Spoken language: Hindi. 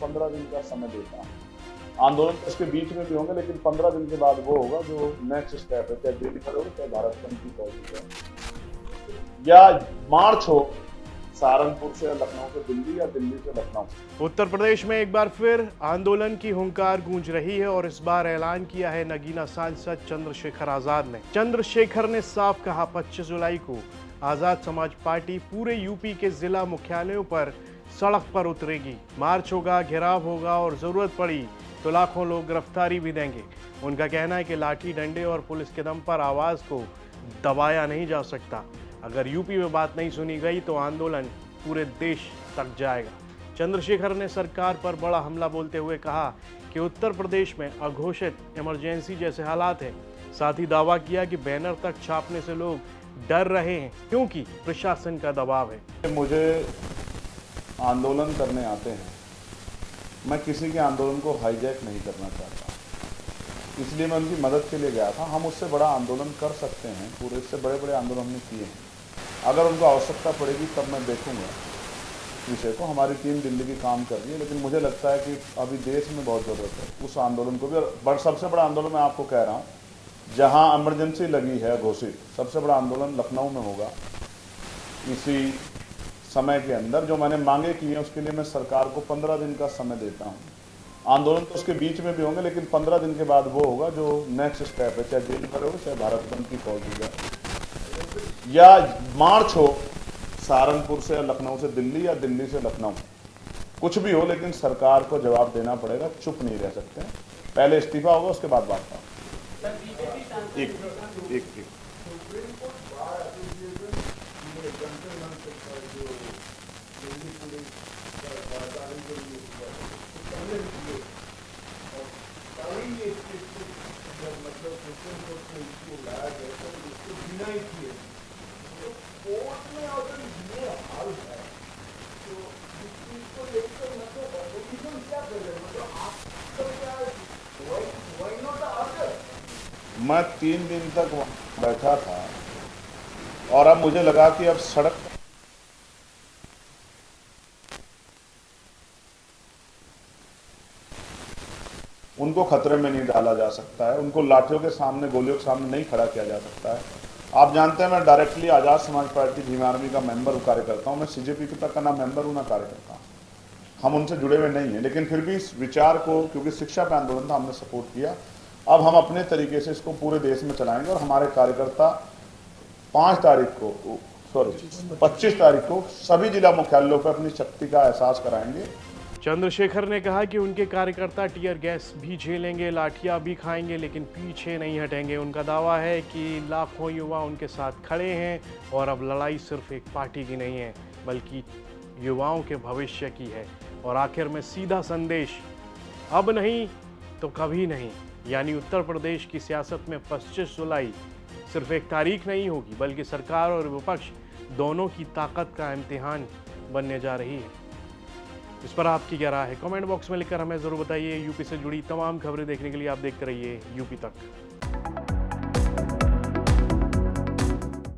15 दिन का समय देता हूँ। आंदोलन तो इसके बीच में भी होंगे, लेकिन 15 दिन के बाद वो होगा जो नेक्स्ट स्टेप है, चाहे दिल्ली पर हो, चाहे भारत बंद की पॉलिसी है, या मार्च हो सहारनपुर से लखनऊ से दिल्ली या दिल्ली से लखनऊ। उत्तर प्रदेश में एक बार फिर आंदोलन की हुंकार गूंज रही है और इस बार ऐलान किया है नगीना सांसद चंद्रशेखर आजाद ने। चंद्रशेखर ने साफ कहा 25 जुलाई को आजाद समाज पार्टी पूरे यूपी के जिला मुख्यालयों पर सड़क पर उतरेगी। मार्च होगा, घेराव होगा और जरूरत पड़ी तो लाखों लोग गिरफ्तारी भी देंगे। उनका कहना है कि लाठी डंडे और पुलिस के दम पर आवाज को दबाया नहीं जा सकता। अगर यूपी में बात नहीं सुनी गई तो आंदोलन पूरे देश तक जाएगा। चंद्रशेखर ने सरकार पर बड़ा हमला बोलते हुए कहा कि उत्तर प्रदेश में अघोषित इमरजेंसी जैसे हालात हैं। साथ ही दावा किया कि बैनर तक छापने से लोग डर रहे हैं क्योंकि प्रशासन का दबाव है। मुझे आंदोलन करने आते हैं, मैं किसी के आंदोलन को हाईजैक नहीं करना चाहता, इसलिए मैं उनकी मदद के लिए गया था। हम उससे बड़ा आंदोलन कर सकते हैं, पूरे इससे बड़े बड़े आंदोलन हमने किए हैं। अगर उनको आवश्यकता पड़ेगी तब मैं देखूंगा विषय को। हमारी टीम दिल्ली की काम कर रही है, लेकिन मुझे लगता है कि अभी देश में बहुत ज़रूरत है उस आंदोलन को भी। और सबसे बड़ा आंदोलन मैं आपको कह रहा हूँ, जहाँ इमरजेंसी लगी है घोषित, सबसे बड़ा आंदोलन लखनऊ में होगा इसी समय के अंदर। जो मैंने मांगे की है उसके लिए मैं सरकार को 15 दिन का समय देता हूँ। आंदोलन तो उसके बीच में भी होंगे, लेकिन 15 दिन के बाद वो होगा जो नेक्स्ट स्टेप है, चाहे दिल्ली पर हो, चाहे भारत बंद की पॉलिसी है, या मार्च हो सहारनपुर से लखनऊ से दिल्ली या दिल्ली से लखनऊ। कुछ भी हो, लेकिन सरकार को जवाब देना पड़ेगा, चुप नहीं रह सकते हैं। पहले इस्तीफा होगा, उसके बाद बात होगा। एक मैं 3 दिन तक वहाँ बैठा था और अब मुझे लगा कि अब सड़क उनको खतरे में नहीं डाला जा सकता है, उनको लाठियों के सामने, गोलियों के सामने नहीं खड़ा किया जा सकता है। आप जानते हैं मैं directly Azad Samaj party Bhim army का मेंबर कार्यकर्ता हूँ। मैं सीजेपी तक का ना मेंबर हूँ ना कार्यकर्ता हूँ, हम उनसे जुड़े हुए नहीं हैं, लेकिन फिर भी इस विचार को, क्योंकि शिक्षा पे आंदोलन था, हमने सपोर्ट किया। अब हम अपने तरीके से इसको पूरे देश में चलाएंगे और हमारे कार्यकर्ता 25 तारीख को सभी जिला मुख्यालयों पर अपनी शक्ति का एहसास कराएंगे। चंद्रशेखर ने कहा कि उनके कार्यकर्ता टीयर गैस भी झेलेंगे, लाठियां भी खाएंगे, लेकिन पीछे नहीं हटेंगे। उनका दावा है कि लाखों युवा उनके साथ खड़े हैं और अब लड़ाई सिर्फ एक पार्टी की नहीं है बल्कि युवाओं के भविष्य की है। और आखिर में सीधा संदेश, अब नहीं तो कभी नहीं, यानी उत्तर प्रदेश की सियासत में 25 जुलाई सिर्फ एक तारीख नहीं होगी बल्कि सरकार और विपक्ष दोनों की ताकत का इम्तिहान बनने जा रही है। इस पर आपकी क्या राय है? कमेंट बॉक्स में लिखकर हमें ज़रूर बताइए। यूपी से जुड़ी तमाम खबरें देखने के लिए आप देखते रहिए यूपी तक।